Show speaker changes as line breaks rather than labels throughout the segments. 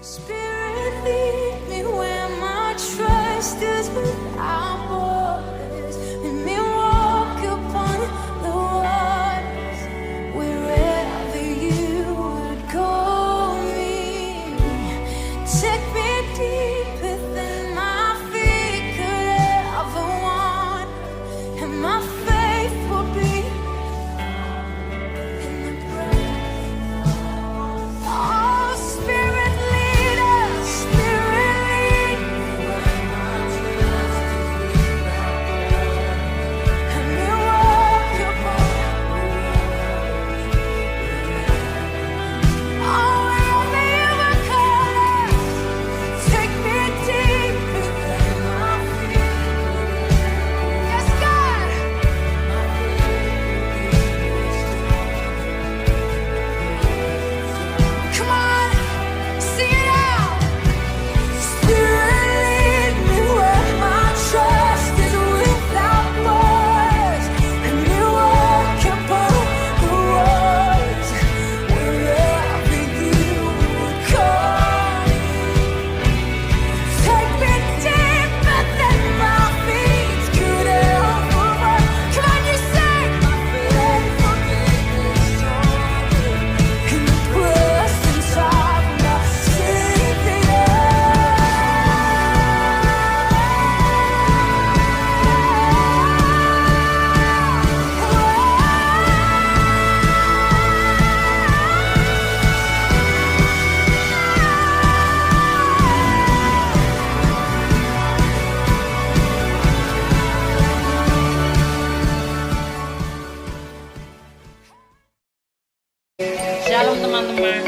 Spirit, lead me where my trust is without borders. Let me walk upon the waters wherever you would call me. Take me deeper than my feet could ever wander, and my faith will be in the breath. Oh, Spirit, lead us, Spirit, lead me. Let me walk upon, oh, wherever you would call us. Take me deeper than my feet. Yes, God. Come on, sing it out. Spirit, lead me where my trust is without borders. Let me walk upon the waters wherever you would call me. Take me deeper than my feet could ever run. Come on, you say, my faith will be stronger in the presence of my Savior.
Shalom teman-teman.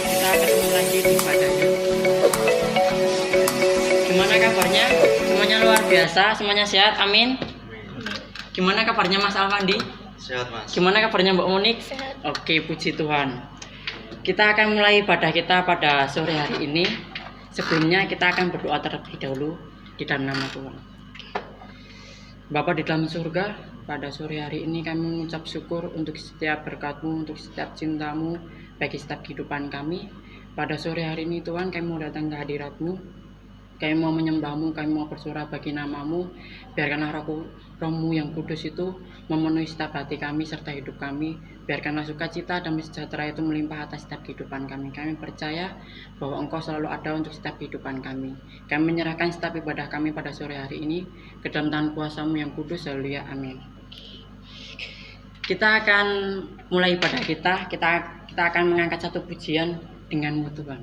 Kita ketemu lagi di ibadahnya. Gimana kabarnya? Semuanya luar biasa, semuanya sehat, amin. Gimana kabarnya Mas Alfandi?
Sehat, Mas.
Gimana kabarnya Mbak Monik? Oke, puji Tuhan. Kita akan mulai ibadah kita pada sore hari ini. Sebelumnya kita akan berdoa terlebih dahulu di dalam nama Tuhan. Bapa di dalam surga, pada sore hari ini kami mengucap syukur untuk setiap berkat-Mu, untuk setiap cinta-Mu, bagi setiap kehidupan kami. Pada sore hari ini Tuhan, kami mau datang ke hadirat-Mu, kami mau menyembah-Mu, kami mau bersorak bagi nama-Mu. Biarkanlah Roh-Mu yang kudus itu memenuhi setiap hati kami serta hidup kami. Biarkanlah sukacita dan sejahtera itu melimpah atas setiap kehidupan kami. Kami percaya bahwa Engkau selalu ada untuk setiap kehidupan kami. Kami menyerahkan setiap ibadah kami pada sore hari ini ke dalam tangan kuasa-Mu yang kudus. Haleluya, amin. Kita akan mulai ibadah kita. Kita akan mengangkat satu pujian dengan-Mu Tuhan.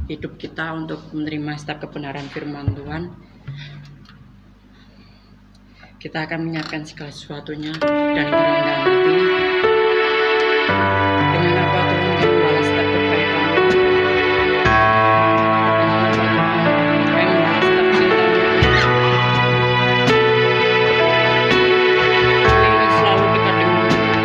hidup kita untuk menerima setiap kebenaran firman Tuhan. Kita akan menyiapkan segala sesuatunya dan kerendahan hati. Dengan apa Tuhan akan membalas setiap kebaikan. Dengan apa Tuhan akan membalas setiap cinta. Kami ingin selalu dekat dengan Tuhan.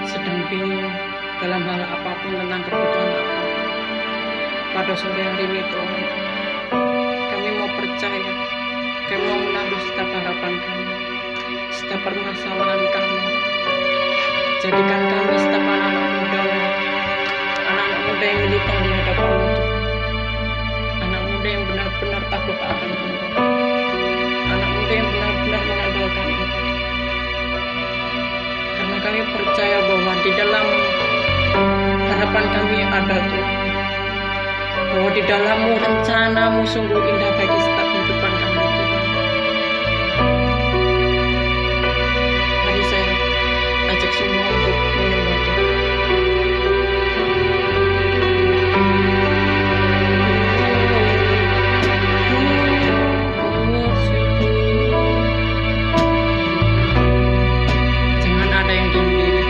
sedang bingung dalam hal apapun tentang kebutuhan apa. Pada sore hari ini Tuhan, kami mau percaya, kami mau menaruh setiap harapan kami, setiap permasalahan kami. Jadikan kami setiap anak-anak muda yang militan di hadapan-Mu Tuhan. Anak muda yang benar-benar takut akan Engkau. Anak muda yang benar-benar mengandalkan Engkau. Karena kami percaya bahwa di dalam harapan kami ada Tuhan. Bahwa di dalam-Mu rencana-Mu sungguh indah bagi setiap kehidupan kami Tuhan. Mari saya ajak semua untuk menyembah Tuhan. Jangan ada yang diam diri.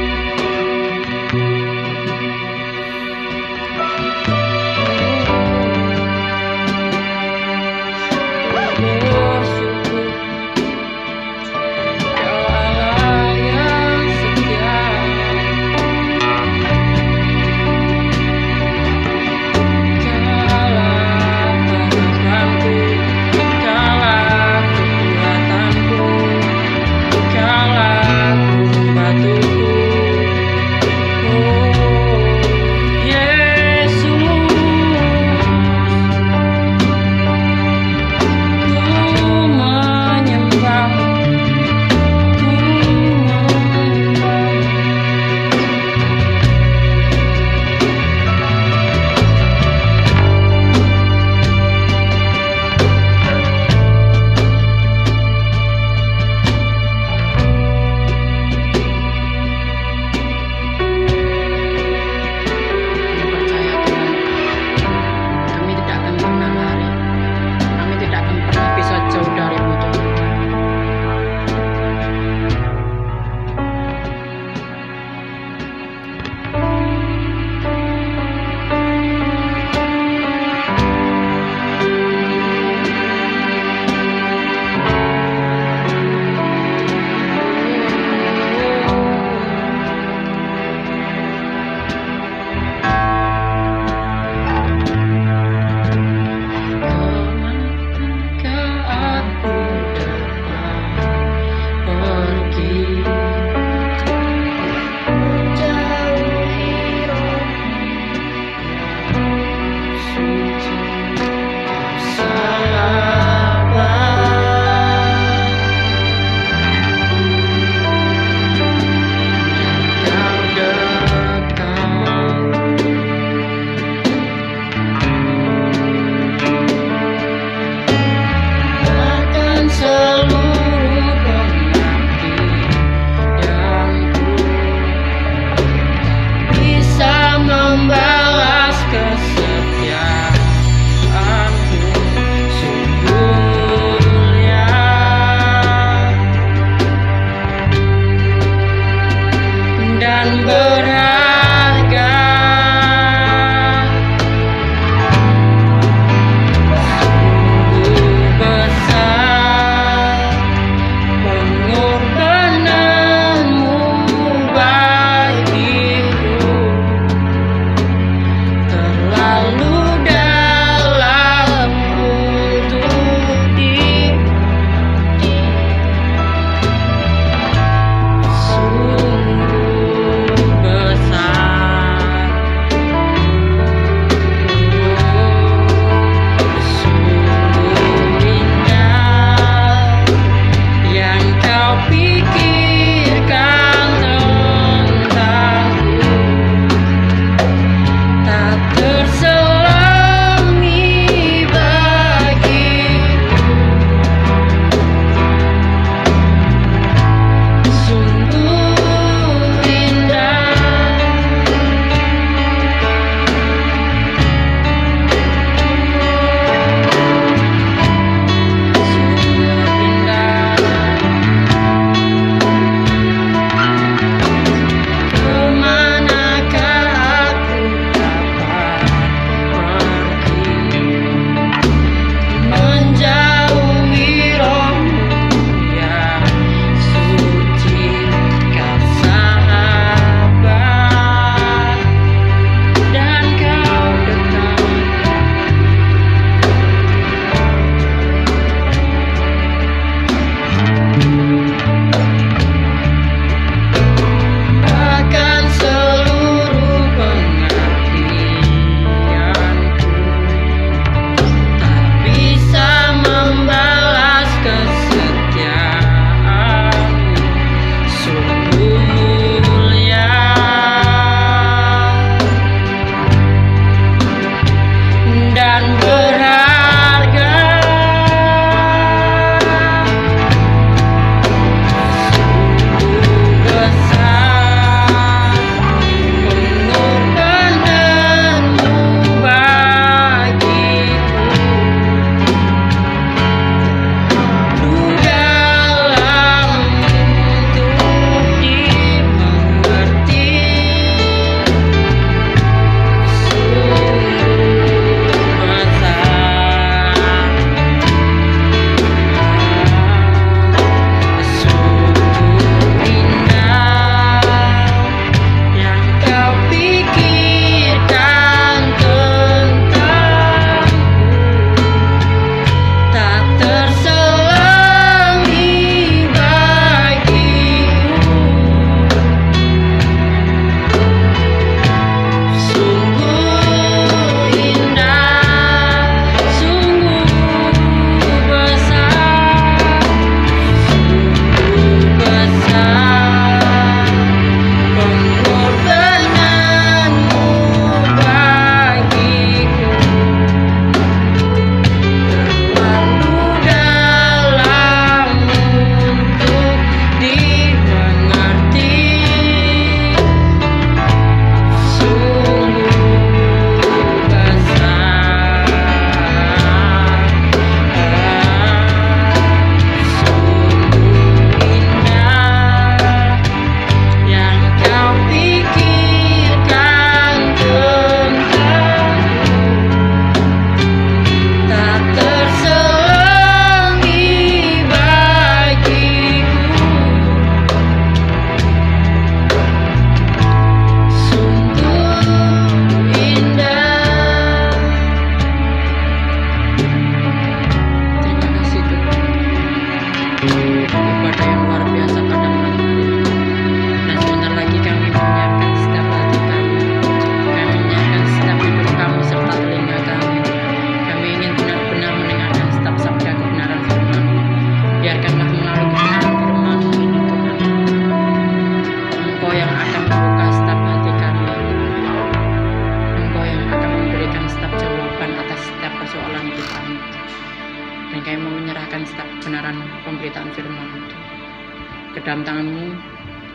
dalam tangan-Mu,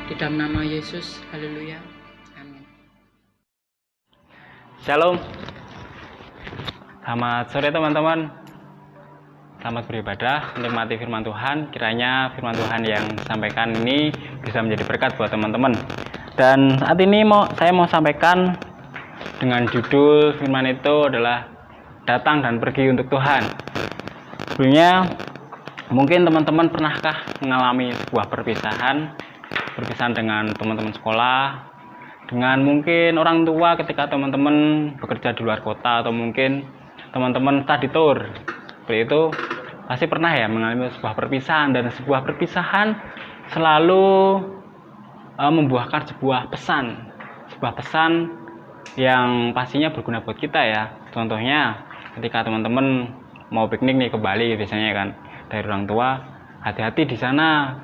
di dalam nama Yesus. Haleluya. Amin.
Shalom. Selamat sore teman-teman. Selamat beribadah, menikmati firman Tuhan. Kiranya firman Tuhan yang disampaikan ini bisa menjadi berkat buat teman-teman. Dan saat ini saya mau sampaikan dengan judul firman itu adalah datang dan pergi untuk Tuhan. Sebelumnya mungkin teman-teman pernahkah mengalami sebuah perpisahan dengan teman-teman sekolah, dengan mungkin orang tua ketika teman-teman bekerja di luar kota, atau mungkin teman-teman study tour. Seperti itu pasti pernah ya mengalami sebuah perpisahan, dan sebuah perpisahan selalu membuahkan sebuah pesan yang pastinya berguna buat kita ya. Contohnya ketika teman-teman mau piknik nih ke Bali biasanya kan, dari orang tua, hati-hati di sana,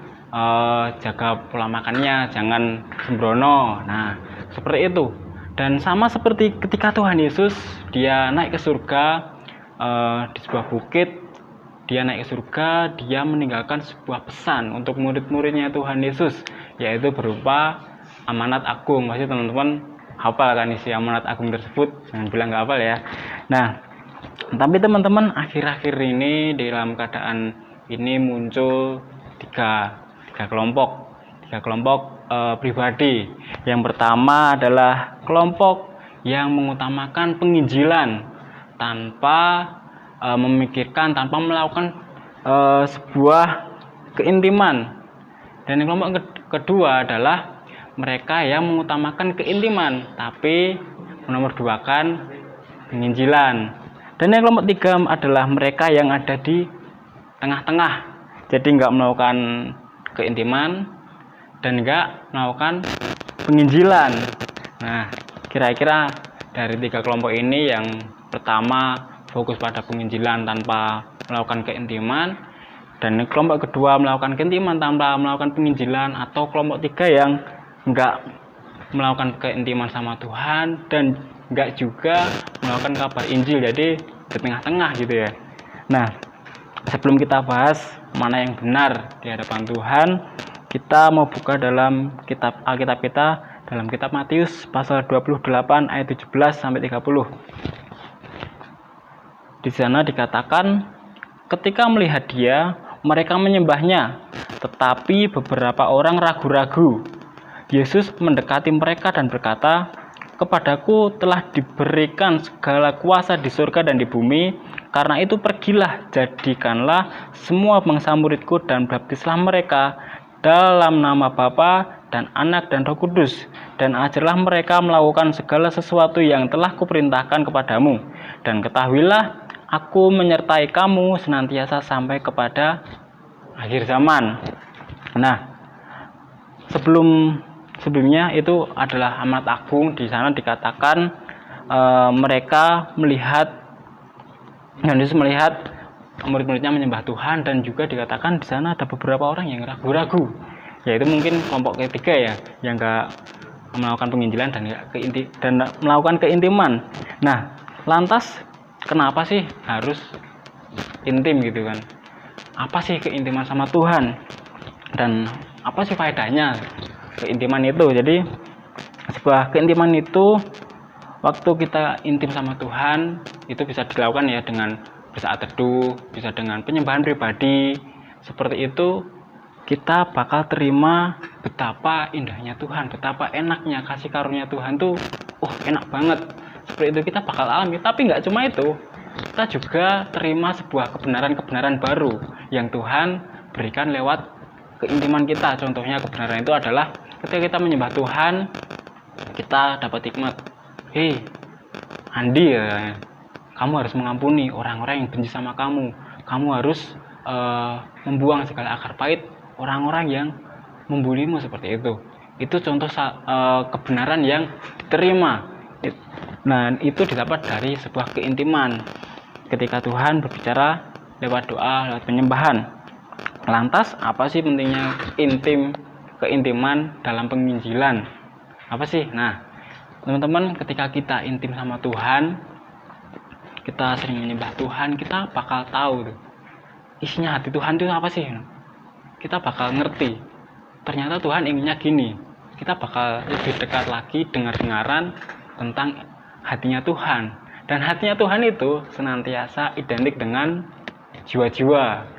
jaga pola makannya, jangan sembrono. Nah, seperti itu. Dan sama seperti ketika Tuhan Yesus dia naik ke surga, di sebuah bukit, dia naik ke surga, dia meninggalkan sebuah pesan untuk murid-muridnya Tuhan Yesus, yaitu berupa amanat agung. Pasti teman-teman hafal kan isi amanat agung tersebut, jangan bilang nggak hafal ya. Nah, tapi teman-teman, akhir-akhir ini dalam keadaan ini muncul tiga kelompok pribadi. Yang pertama adalah kelompok yang mengutamakan penginjilan tanpa memikirkan, tanpa melakukan sebuah keintiman. Dan yang kelompok kedua adalah mereka yang mengutamakan keintiman tapi menomorduakan penginjilan. Dan yang kelompok tiga adalah mereka yang ada di tengah-tengah, jadi nggak melakukan keintiman dan nggak melakukan penginjilan. Nah, kira-kira dari tiga kelompok ini, yang pertama fokus pada penginjilan tanpa melakukan keintiman, dan kelompok kedua melakukan keintiman tanpa melakukan penginjilan, atau kelompok tiga yang nggak melakukan keintiman sama Tuhan dan nggak juga melakukan kabar Injil, jadi di tengah-tengah gitu ya. Nah, sebelum kita bahas mana yang benar di hadapan Tuhan, kita mau buka dalam kitab Alkitab kita, dalam kitab Matius pasal 28 ayat 17 sampai 30. Di sana dikatakan, ketika melihat dia, mereka menyembahnya, tetapi beberapa orang ragu-ragu. Yesus mendekati mereka dan berkata, "Kepadaku telah diberikan segala kuasa di surga dan di bumi. Karena itu pergilah, jadikanlah semua bangsa muridku dan baptislah mereka dalam nama Bapa dan Anak dan Roh Kudus, dan ajarlah mereka melakukan segala sesuatu yang telah kuperintahkan kepadamu. Dan ketahuilah, aku menyertai kamu senantiasa sampai kepada akhir zaman." Nah, sebelumnya itu adalah amanat agung. Di sana dikatakan mereka melihat, Yesus melihat murid-muridnya menyembah Tuhan, dan juga dikatakan di sana ada beberapa orang yang ragu-ragu, yaitu mungkin kelompok ketiga ya, yang nggak melakukan penginjilan dan melakukan keintiman. Nah, lantas kenapa sih harus intim gitu kan? Apa sih keintiman sama Tuhan? Dan apa sih faedahnya keintiman itu? Jadi sebuah keintiman itu, waktu kita intim sama Tuhan, itu bisa dilakukan ya dengan bersaat teduh, bisa dengan penyembahan pribadi. Seperti itu kita bakal terima betapa indahnya Tuhan, betapa enaknya kasih karunia Tuhan tuh, enak banget. Seperti itu kita bakal alami. Tapi nggak cuma itu, kita juga terima sebuah kebenaran-kebenaran baru yang Tuhan berikan lewat keintiman kita. Contohnya kebenaran itu adalah ketika kita menyembah Tuhan, kita dapat hikmat. Hei Andi ya, kamu harus mengampuni orang-orang yang benci sama kamu. Kamu harus membuang segala akar pahit orang-orang yang membulimu, seperti itu. Itu contoh kebenaran yang diterima. Nah, itu didapat dari sebuah keintiman. Ketika Tuhan berbicara lewat doa, lewat penyembahan. Lantas, apa sih pentingnya keintiman dalam penginjilan? Apa sih? Nah, teman-teman, ketika kita intim sama Tuhan, kita sering menyembah Tuhan, kita bakal tahu tuh isinya hati Tuhan itu apa sih. Kita bakal ngerti ternyata Tuhan inginnya gini, kita bakal lebih dekat lagi dengar-dengaran tentang hatinya Tuhan. Dan hatinya Tuhan itu senantiasa identik dengan jiwa-jiwa.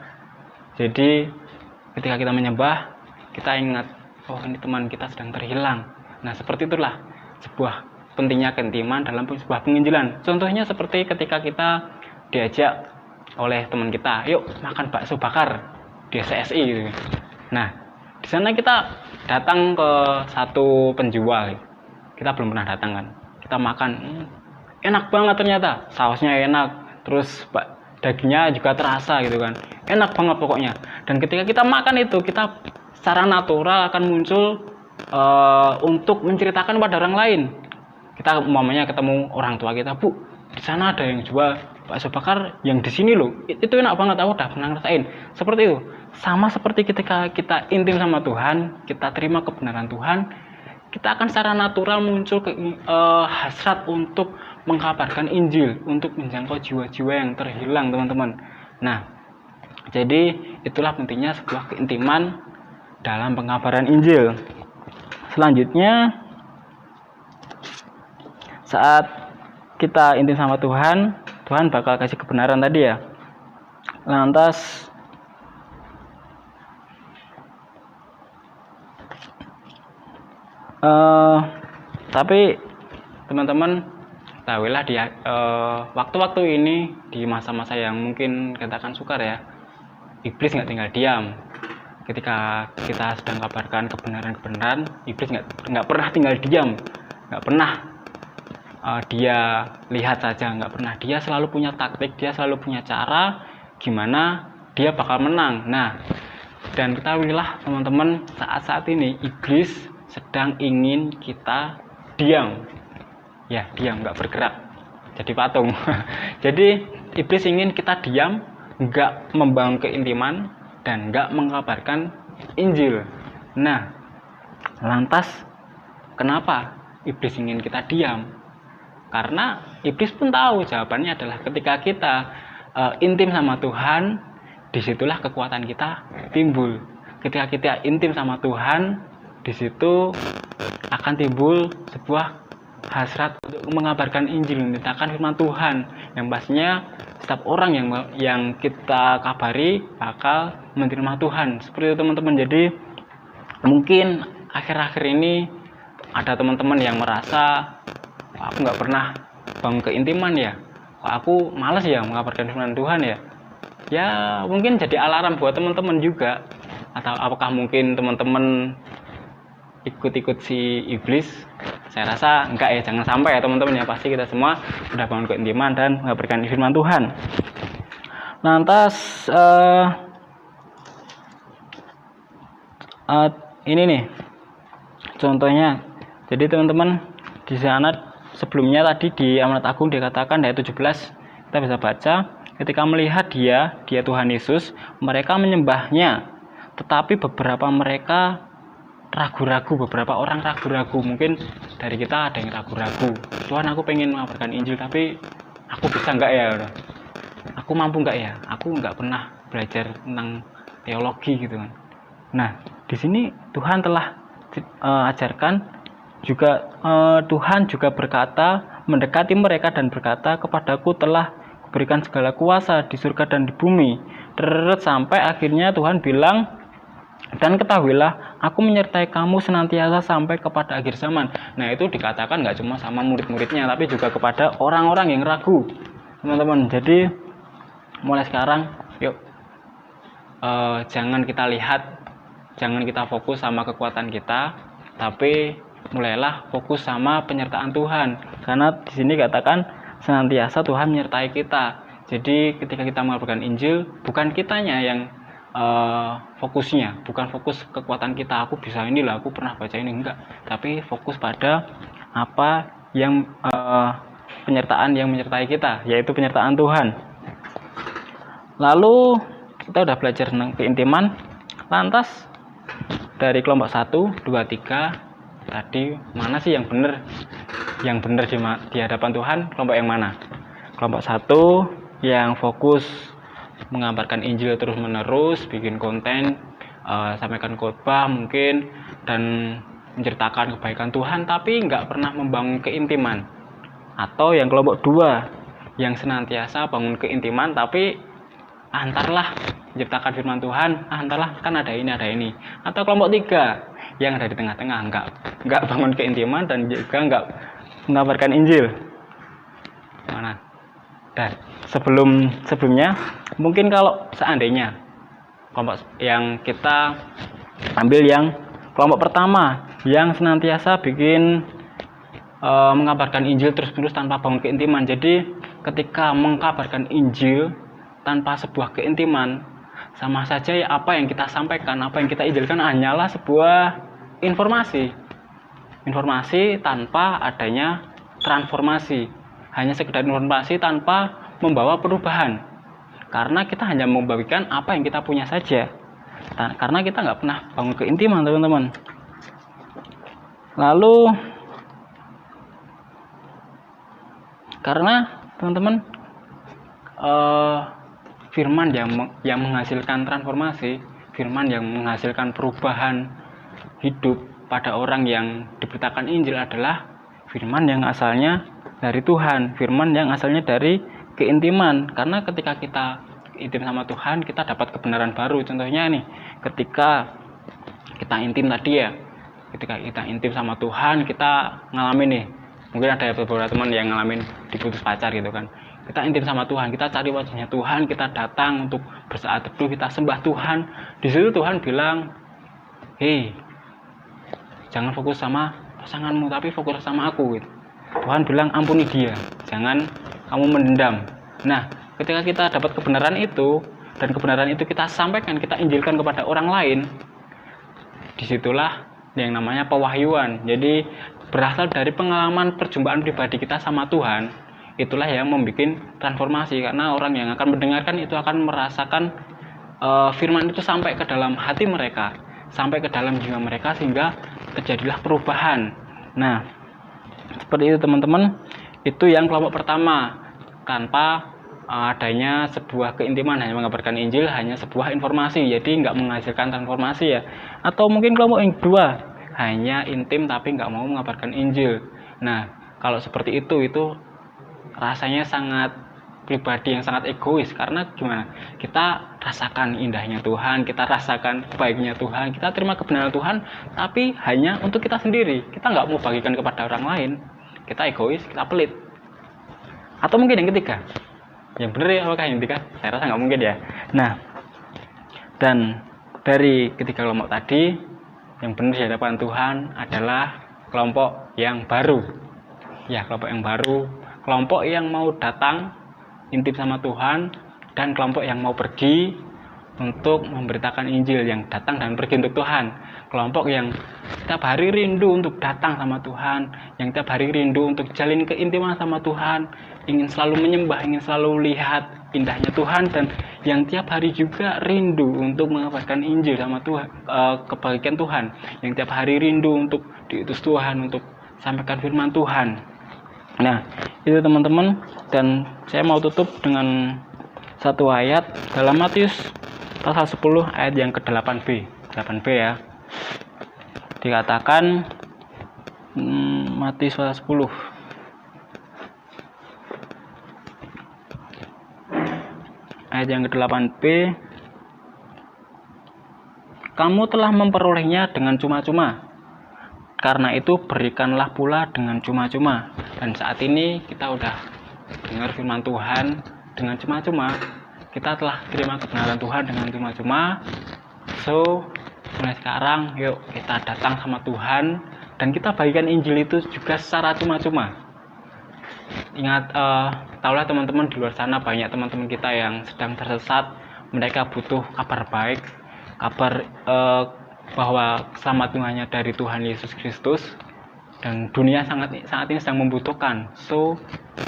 Jadi ketika kita menyembah, kita ingat, oh ini teman kita sedang terhilang. Nah seperti itulah sebuah pentingnya keintiman dalam sebuah penginjilan. Contohnya seperti ketika kita diajak oleh teman kita, yuk makan bakso bakar di SSI gitu. Nah di sana kita datang ke satu penjual, kita belum pernah datang kan, kita makan, enak banget ternyata, sausnya enak, terus dagingnya juga terasa gitu kan, enak banget pokoknya. Dan ketika kita makan itu, kita secara natural akan muncul untuk menceritakan pada orang lain. Kita umpamanya ketemu orang tua kita, Bu, di sana ada yang jual bakso bakar yang di sini loh, itu enak banget, aku udah pernah ngerasain. Seperti itu, sama seperti ketika kita intim sama Tuhan, kita terima kebenaran Tuhan, kita akan secara natural muncul hasrat untuk mengkabarkan Injil, untuk menjangkau jiwa-jiwa yang terhilang, teman-teman. Nah, jadi itulah pentingnya sebuah keintiman dalam pengabaran Injil. Selanjutnya, saat kita intim sama Tuhan, Tuhan bakal kasih kebenaran tadi ya. Lantas tapi teman-teman tahuilah di waktu-waktu ini, di masa-masa yang mungkin katakan sukar ya, iblis nggak tinggal diam. Ketika kita sedang kabarkan kebenaran-kebenaran, iblis nggak pernah tinggal diam, nggak pernah dia lihat saja, nggak pernah. Dia selalu punya taktik, dia selalu punya cara gimana dia bakal menang. Nah, dan ketahuilah teman-teman, saat-saat ini iblis sedang ingin kita diam, ya diam, nggak bergerak, jadi patung. Jadi iblis ingin kita diam, nggak membangun keintiman, dan nggak mengabarkan Injil. Nah, lantas kenapa iblis ingin kita diam? Karena iblis pun tahu jawabannya adalah ketika kita intim sama Tuhan, disitulah kekuatan kita timbul. Ketika kita intim sama Tuhan, di situ akan timbul sebuah hasrat untuk mengabarkan Injil, memberitakan firman Tuhan, yang pastinya setiap orang yang kita kabari bakal menerima Tuhan. Seperti itu teman-teman. Jadi mungkin akhir-akhir ini ada teman-teman yang merasa, aku nggak pernah bangun keintiman ya, aku malas ya mengabarkan firman Tuhan ya. Ya mungkin jadi alarm buat teman-teman juga. Atau apakah mungkin teman-teman ikut-ikut si iblis? Saya rasa enggak ya, jangan sampai ya teman-teman ya. Pasti kita semua sudah bangun keintiman dan mengabarkan firman Tuhan. Lantas ini nih contohnya. Jadi teman-teman, di sana sebelumnya tadi di Amanat Agung dikatakan ayat 17, kita bisa baca, ketika melihat dia Tuhan Yesus, mereka menyembahnya, tetapi beberapa mereka ragu-ragu, beberapa orang ragu-ragu. Mungkin dari kita ada yang ragu-ragu, Tuhan aku pengen mengabarkan Injil, tapi aku bisa enggak ya, aku mampu enggak ya, aku enggak pernah belajar tentang teologi gitu kan. Nah di sini Tuhan telah ajarkan juga, Tuhan juga berkata, mendekati mereka dan berkata, kepadaku telah kuberikan segala kuasa di surga dan di bumi. Sampai akhirnya Tuhan bilang, dan ketahuilah aku menyertai kamu senantiasa sampai kepada akhir zaman. Nah itu dikatakan nggak cuma sama murid-muridnya, tapi juga kepada orang-orang yang ragu, teman-teman. Jadi mulai sekarang yuk, jangan kita lihat, jangan kita fokus sama kekuatan kita, tapi mulailah fokus sama penyertaan Tuhan. Karena di sini katakan senantiasa Tuhan menyertai kita. Jadi ketika kita mengabarkan Injil, bukan kitanya yang fokusnya, bukan fokus kekuatan kita, aku bisa inilah, aku pernah baca ini, enggak, tapi fokus pada apa yang penyertaan yang menyertai kita, yaitu penyertaan Tuhan. Lalu kita udah belajar tentang keintiman. Lantas dari kelompok 1, 2, 3 tadi, mana sih yang benar? Yang benar di hadapan Tuhan, kelompok yang mana? Kelompok 1 yang fokus mengabarkan Injil terus-menerus, bikin konten sampaikan khotbah mungkin dan menceritakan kebaikan Tuhan, tapi nggak pernah membangun keintiman. Atau yang kelompok 2 yang senantiasa bangun keintiman tapi antarlah menciptakan firman Tuhan, antarlah kan ada ini. Atau kelompok 3 yang ada di tengah-tengah, nggak bangun keintiman dan juga nggak mengabarkan Injil. Mana? Dan sebelumnya mungkin kalau seandainya kelompok yang kita ambil yang kelompok pertama yang senantiasa bikin mengabarkan Injil terus-menerus tanpa bangun keintiman. Jadi ketika mengkabarkan Injil tanpa sebuah keintiman, sama saja ya apa yang kita sampaikan, apa yang kita injilkan hanyalah sebuah informasi tanpa adanya transformasi, hanya sekedar informasi tanpa membawa perubahan, karena kita hanya membagikan apa yang kita punya saja, karena kita nggak pernah bangun keintiman, teman-teman. Lalu karena teman-teman firman yang menghasilkan transformasi, firman yang menghasilkan perubahan hidup pada orang yang diberitakan Injil adalah firman yang asalnya dari Tuhan, firman yang asalnya dari keintiman. Karena ketika kita intim sama Tuhan, kita dapat kebenaran baru. Contohnya nih, ketika kita intim tadi ya, ketika kita intim sama Tuhan, kita ngalamin nih, mungkin ada beberapa teman yang ngalamin diputus pacar gitu kan. Kita intim sama Tuhan, kita cari wajahnya Tuhan, kita datang untuk bersaat teduh, kita sembah Tuhan. Di situ Tuhan bilang, hei, jangan fokus sama pasanganmu, tapi fokus sama aku gitu. Tuhan bilang, ampuni dia, jangan kamu mendendam. Nah, ketika kita dapat kebenaran itu, dan kebenaran itu kita sampaikan, kita injilkan kepada orang lain, disitulah yang namanya pewahyuan. Jadi berasal dari pengalaman perjumpaan pribadi kita sama Tuhan, itulah yang membuat transformasi, karena orang yang akan mendengarkan itu akan merasakan firman itu sampai ke dalam hati mereka, sampai ke dalam jiwa mereka, sehingga terjadilah perubahan. Nah, seperti itu teman-teman. Itu yang kelompok pertama, tanpa adanya sebuah keintiman, hanya mengabarkan Injil, hanya sebuah informasi, jadi nggak menghasilkan transformasi ya. Atau mungkin kelompok yang 2, hanya intim tapi nggak mau mengabarkan Injil. Nah, kalau seperti itu rasanya sangat pribadi yang sangat egois. Karena gimana? Kita rasakan indahnya Tuhan, kita rasakan baiknya Tuhan, kita terima kebenaran Tuhan, tapi hanya untuk kita sendiri. Kita nggak mau bagikan kepada orang lain. Kita egois, kita pelit. Atau mungkin yang ketiga, yang benar ya, apakah yang ketiga? Saya rasa nggak mungkin ya. Nah, dan dari ketiga kelompok tadi, yang benar di hadapan Tuhan adalah kelompok yang baru. Ya, kelompok yang baru, kelompok yang mau datang intim sama Tuhan, dan kelompok yang mau pergi untuk memberitakan Injil, yang datang dan pergi untuk Tuhan. Kelompok yang tiap hari rindu untuk datang sama Tuhan, yang tiap hari rindu untuk jalin keintiman sama Tuhan, ingin selalu menyembah, ingin selalu lihat indahnya Tuhan, dan yang tiap hari juga rindu untuk mengabarkan Injil sama Tuhan, kebaikan Tuhan, yang tiap hari rindu untuk diutus Tuhan, untuk sampaikan firman Tuhan. Nah, itu teman-teman, dan saya mau tutup dengan satu ayat dalam Matius pasal 10 ayat yang ke-8b. 8b ya. Dikatakan Matius pasal 10 ayat yang ke-8b, kamu telah memperolehnya dengan cuma-cuma, karena itu berikanlah pula dengan cuma-cuma. Dan saat ini kita udah dengar firman Tuhan dengan cuma-cuma, kita telah terima kebenaran Tuhan dengan cuma-cuma. So, mulai sekarang yuk kita datang sama Tuhan dan kita bagikan Injil itu juga secara cuma-cuma. Ingat, tahulah teman-teman, di luar sana banyak teman-teman kita yang sedang tersesat. Mereka butuh kabar baik, kabar bahwa keselamatan hanya dari Tuhan Yesus Kristus, dan dunia saat ini sedang membutuhkan. So,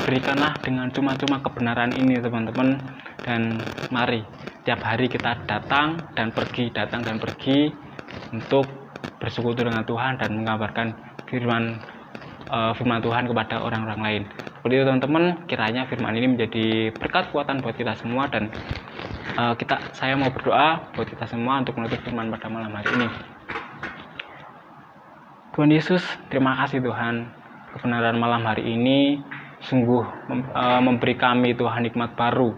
berikanlah dengan cuma-cuma kebenaran ini teman-teman, dan mari tiap hari kita datang dan pergi untuk bersekutu dengan Tuhan dan mengabarkan firman Tuhan kepada orang-orang lain. Seperti itu teman-teman, kiranya firman ini menjadi berkat kuatan buat kita semua, dan saya mau berdoa buat kita semua untuk menutup firman pada malam hari ini. Tuhan Yesus, terima kasih Tuhan, kebenaran malam hari ini sungguh memberi kami Tuhan nikmat baru.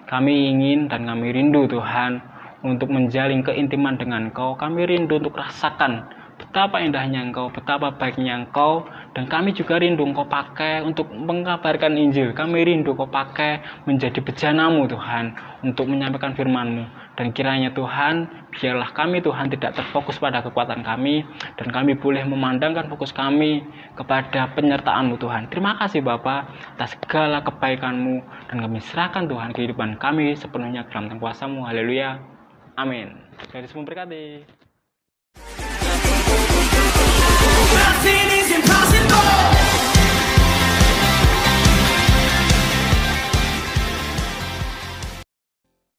Kami ingin dan kami rindu Tuhan untuk menjalin keintiman dengan Engkau. Kami rindu untuk rasakan betapa indahnya Engkau, betapa baiknya Engkau, dan kami juga rindu Engkau pakai untuk mengabarkan Injil. Kami rindu Engkau pakai menjadi bejana-Mu Tuhan, untuk menyampaikan firman-Mu. Dan kiranya Tuhan, biarlah kami Tuhan tidak terfokus pada kekuatan kami, dan kami boleh memandangkan fokus kami kepada penyertaan-Mu Tuhan. Terima kasih Bapa atas segala kebaikan-Mu, dan kami serahkan Tuhan kehidupan kami sepenuhnya ke dalam kuasa-Mu. Haleluya. Amin. Tuhan Yesus memberkati.